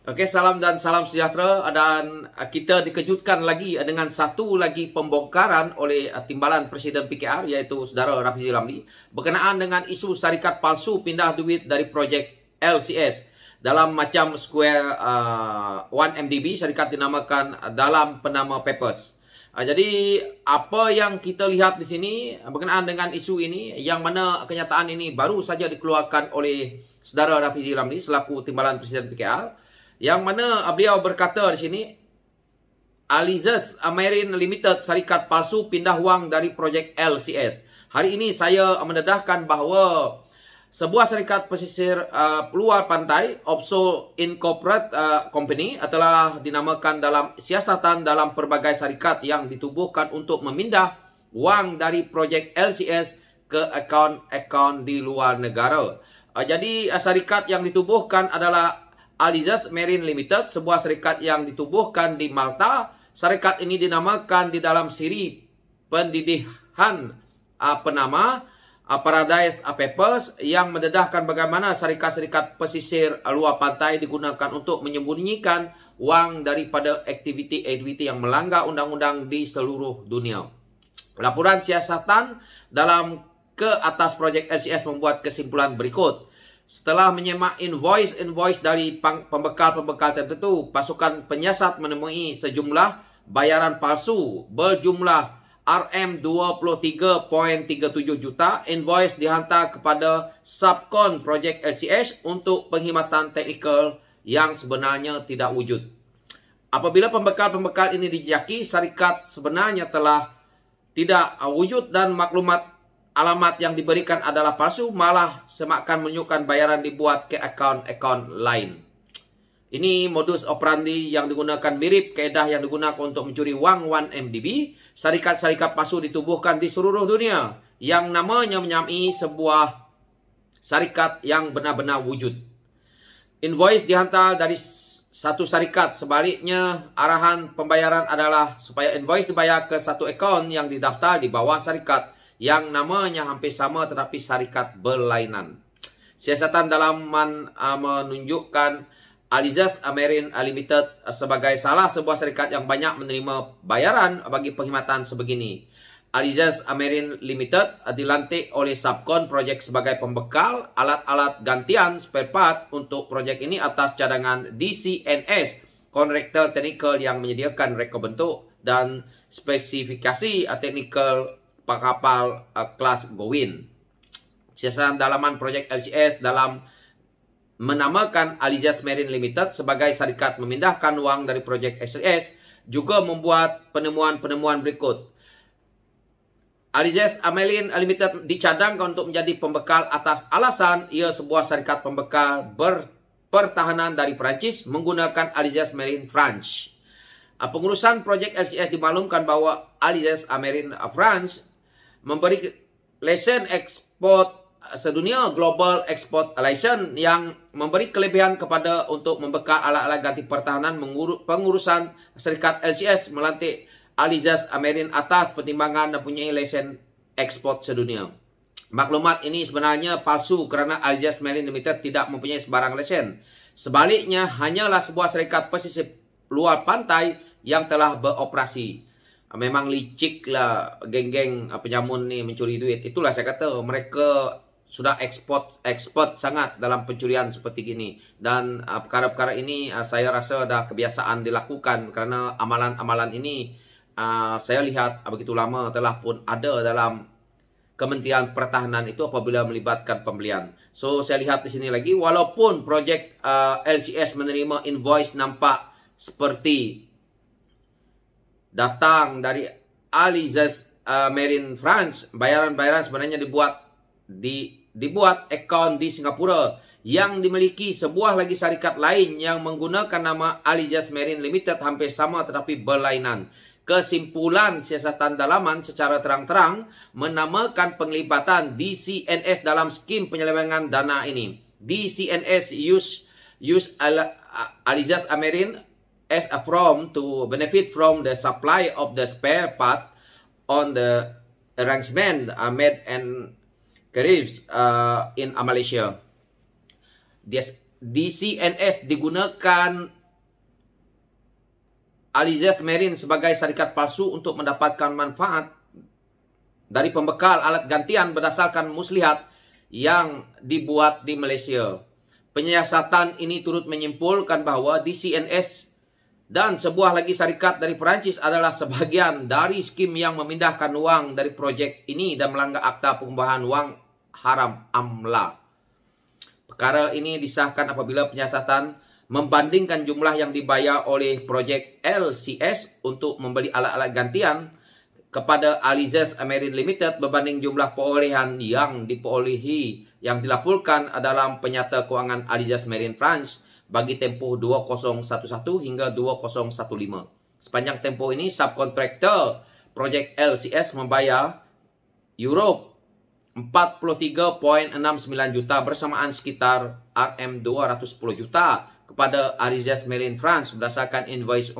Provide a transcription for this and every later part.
Oke, salam dan salam sejahtera, dan kita dikejutkan lagi dengan satu lagi pembongkaran oleh Timbalan Presiden PKR, iaitu Saudara Rafizi Ramli, berkenaan dengan isu syarikat palsu pindah duit dari projek LCS dalam macam Square 1MDB, syarikat dinamakan dalam Panama Papers. Jadi apa yang kita lihat di sini berkenaan dengan isu ini, yang mana kenyataan ini baru saja dikeluarkan oleh Saudara Rafizi Ramli selaku Timbalan Presiden PKR, yang mana beliau berkata di sini, Alizas Marine Limited syarikat palsu pindah wang dari projek LCS. Hari ini saya mendedahkan bahawa sebuah syarikat pesisir luar pantai, offshore incorporate company, telah dinamakan dalam siasatan dalam pelbagai syarikat yang ditubuhkan untuk memindah wang dari projek LCS ke akaun-akaun di luar negara. Jadi syarikat yang ditubuhkan adalah Alizas Marine Limited, sebuah syarikat yang ditubuhkan di Malta. Syarikat ini dinamakan di dalam siri pendidikan Panama Paradise Papers, yang mendedahkan bagaimana syarikat-syarikat pesisir luar pantai digunakan untuk menyembunyikan wang daripada aktiviti-aktiviti yang melanggar undang-undang di seluruh dunia. Laporan siasatan dalam ke atas projek LCS membuat kesimpulan berikut. Setelah menyemak invoice dari pembekal-pembekal tertentu, pasukan penyiasat menemui sejumlah bayaran palsu berjumlah RM23.37 juta. Invoice dihantar kepada subkon projek LCS untuk penghematan teknikal yang sebenarnya tidak wujud. Apabila pembekal-pembekal ini dijaki, syarikat sebenarnya telah tidak wujud dan maklumat alamat yang diberikan adalah palsu, malah semakan menunjukkan bayaran dibuat ke akaun-akaun lain. Ini modus operandi yang digunakan mirip kaedah yang digunakan untuk mencuri wang 1MDB. Syarikat-syarikat palsu ditubuhkan di seluruh dunia yang namanya menyamai sebuah syarikat yang benar-benar wujud. Invoice dihantar dari satu syarikat, sebaliknya arahan pembayaran adalah supaya invoice dibayar ke satu akaun yang didaftar di bawah syarikat yang namanya hampir sama tetapi syarikat berlainan. Siasatan dalaman menunjukkan Alizas Marine Limited sebagai salah sebuah syarikat yang banyak menerima bayaran bagi penghematan sebegini. Alizas Marine Limited dilantik oleh subkon projek sebagai pembekal alat-alat gantian spare part untuk projek ini atas cadangan DCNS, kontraktor teknikal yang menyediakan reka bentuk dan spesifikasi teknikal kapal kelas Gowin. Siasatan dalaman projek LCS dalam menamakan Alizas Marine Limited sebagai syarikat memindahkan wang dari projek LCS juga membuat penemuan-penemuan berikut. Alizas Marine Limited dicadangkan untuk menjadi pembekal atas alasan ia sebuah syarikat pembekal pertahanan dari Perancis menggunakan Alizas Marine France. Pengurusan projek LCS dimaklumkan bahawa Alizas Marine France memberi lesen ekspor sedunia, Global Export License, yang memberi kelebihan kepada untuk membekal alat-alat ganti pertahanan. Pengurusan syarikat LCS melantik Alizas Marine atas pertimbangan mempunyai lesen ekspor sedunia. Maklumat ini sebenarnya palsu kerana Alizas Marine Limited tidak mempunyai sebarang lesen. Sebaliknya, hanyalah sebuah syarikat pesisir luar pantai yang telah beroperasi. Memang licik lah geng-geng penyamun ni mencuri duit. Itulah saya kata, mereka sudah expert sangat dalam pencurian seperti gini. Dan perkara-perkara ini saya rasa dah kebiasaan dilakukan kerana amalan-amalan ini saya lihat begitu lama telah pun ada dalam Kementerian Pertahanan itu apabila melibatkan pembelian. So saya lihat di sini lagi, walaupun projek LCS menerima invoice nampak seperti datang dari Alizas Marine France, bayaran-bayaran sebenarnya dibuat akaun di Singapura yang dimiliki sebuah lagi syarikat lain yang menggunakan nama Alizas Marine Limited hampir sama tetapi berlainan. Kesimpulan siasatan dalaman secara terang-terang menamakan penglibatan DCNS dalam skim penyelewengan dana ini. DCNS use Alizas Marine as a firm to benefit from the supply of the spare part on the arrangement made and Caribs in Malaysia. DCNS digunakan Alizés Marine sebagai syarikat palsu untuk mendapatkan manfaat dari pembekal alat gantian berdasarkan muslihat yang dibuat di Malaysia. Penyiasatan ini turut menyimpulkan bahawa DCNS dan sebuah lagi syarikat dari Perancis adalah sebahagian dari skim yang memindahkan wang dari projek ini dan melanggar Akta Pengubahan Wang Haram AMLA. Perkara ini disahkan apabila penyiasatan membandingkan jumlah yang dibayar oleh projek LCS untuk membeli alat-alat gantian kepada Alizés Marine Limited berbanding jumlah perolehan yang diperolehi yang dilaporkan dalam penyata kewangan Alizés Marine France bagi tempoh 2011 hingga 2015. Sepanjang tempoh ini, subkontraktor projek LCS membayar euro 43.69 juta bersamaan sekitar RM210 juta kepada Alizés Marine France berdasarkan invoice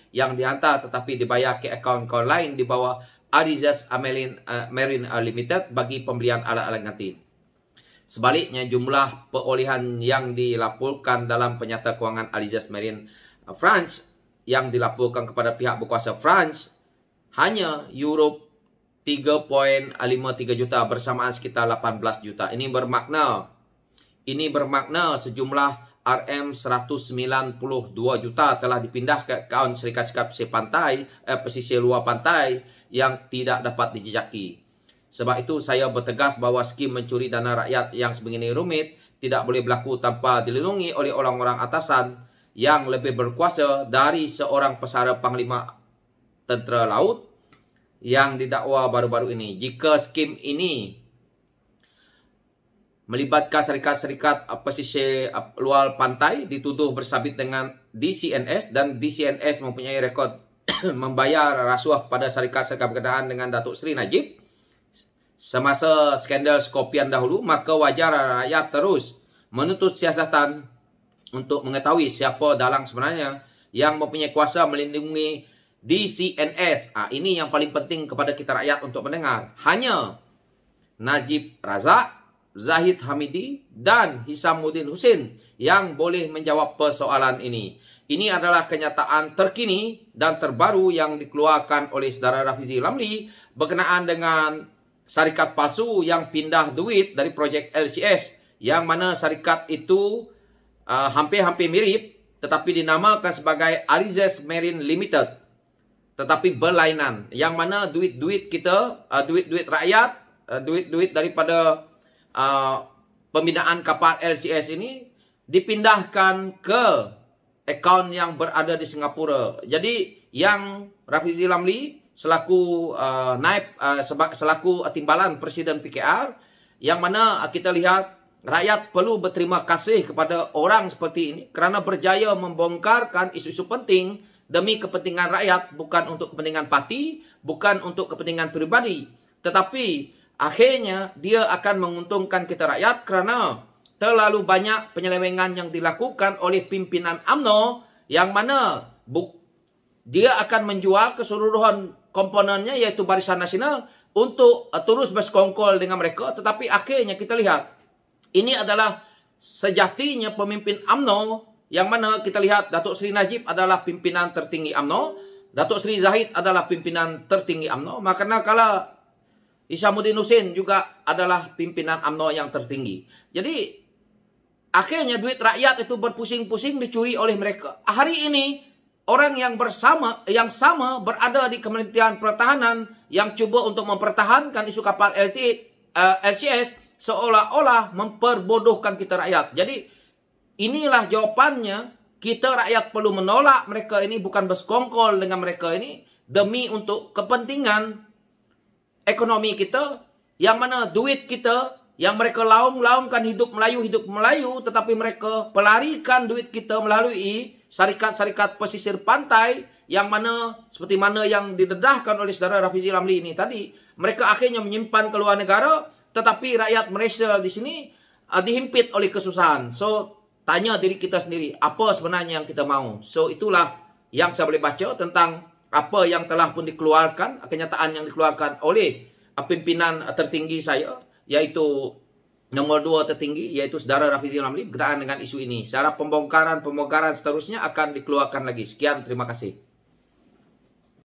yang dihantar tetapi dibayar ke akaun-akaun lain di bawah Alizés Marine Limited bagi pembelian alat-alat ganti. Sebaliknya, jumlah perolehan yang dilaporkan dalam penyata kewangan Alizés Marine France yang dilaporkan kepada pihak berkuasa France hanya euro 3.53 juta bersamaan sekitar 18 juta. Ini bermakna sejumlah RM192 juta telah dipindah ke akaun syarikat-syarikat pesisir luar pantai yang tidak dapat dijejaki. Sebab itu saya bertegas bahawa skim mencuri dana rakyat yang sebegini rumit tidak boleh berlaku tanpa dilindungi oleh orang-orang atasan yang lebih berkuasa dari seorang pesara Panglima Tentera Laut yang didakwa baru-baru ini. Jika skim ini melibatkan syarikat-syarikat pesisir luar pantai dituduh bersabit dengan DCNS dan DCNS mempunyai rekod membayar rasuah kepada syarikat-syarikat berkenaan dengan Datuk Seri Najib semasa skandal Scorpion dahulu, maka wajar rakyat terus menuntut siasatan untuk mengetahui siapa dalang sebenarnya yang mempunyai kuasa melindungi DCNS. Ini yang paling penting kepada kita rakyat untuk mendengar. Hanya Najib Razak, Zahid Hamidi dan Hisamuddin Hussein yang boleh menjawab persoalan ini. Ini adalah kenyataan terkini dan terbaru yang dikeluarkan oleh Saudara Rafizi Ramli berkenaan dengan syarikat palsu yang pindah duit dari projek LCS, yang mana syarikat itu hampir-hampir mirip tetapi dinamakan sebagai Alizés Marine Limited, tetapi berlainan, yang mana duit-duit kita, duit-duit rakyat, duit-duit daripada pembinaan kapal LCS ini dipindahkan ke akaun yang berada di Singapura. Jadi yang Rafizi Ramli selaku selaku timbalan Presiden PKR, yang mana kita lihat rakyat perlu berterima kasih kepada orang seperti ini kerana berjaya membongkarkan isu-isu penting demi kepentingan rakyat, bukan untuk kepentingan parti, bukan untuk kepentingan pribadi, tetapi akhirnya dia akan menguntungkan kita rakyat kerana terlalu banyak penyelewengan yang dilakukan oleh pimpinan UMNO, yang mana dia akan menjual keseluruhan komponennya iaitu Barisan Nasional untuk terus bersekongkol dengan mereka. Tetapi akhirnya kita lihat ini adalah sejatinya pemimpin UMNO, yang mana kita lihat Datuk Seri Najib adalah pimpinan tertinggi UMNO, Datuk Seri Zahid adalah pimpinan tertinggi UMNO, makanya kalau Hisamuddin Hussein juga adalah pimpinan UMNO yang tertinggi. Jadi akhirnya duit rakyat itu berpusing-pusing dicuri oleh mereka. Hari ini orang yang sama berada di Kementerian Pertahanan yang cuba untuk mempertahankan isu kapal LCS seolah-olah memperbodohkan kita rakyat. Jadi inilah jawapannya. Kita rakyat perlu menolak mereka ini, bukan bersekongkol dengan mereka ini demi untuk kepentingan ekonomi kita, yang mana duit kita yang mereka laung-laungkan hidup Melayu, tetapi mereka pelarikan duit kita melalui syarikat-syarikat pesisir pantai, yang mana seperti mana yang didedahkan oleh Saudara Rafizi Ramli ini tadi. Mereka akhirnya menyimpan ke luar negara, tetapi rakyat Malaysia di sini dihimpit oleh kesusahan. So tanya diri kita sendiri, apa sebenarnya yang kita mahu? So itulah yang saya boleh baca tentang apa yang telah pun dikeluarkan, kenyataan yang dikeluarkan oleh pimpinan tertinggi saya, yaitu nomor 2 tertinggi yaitu saudara Rafizi Ramli berkaitan dengan isu ini. Secara pembongkaran seterusnya akan dikeluarkan lagi. Sekian, terima kasih.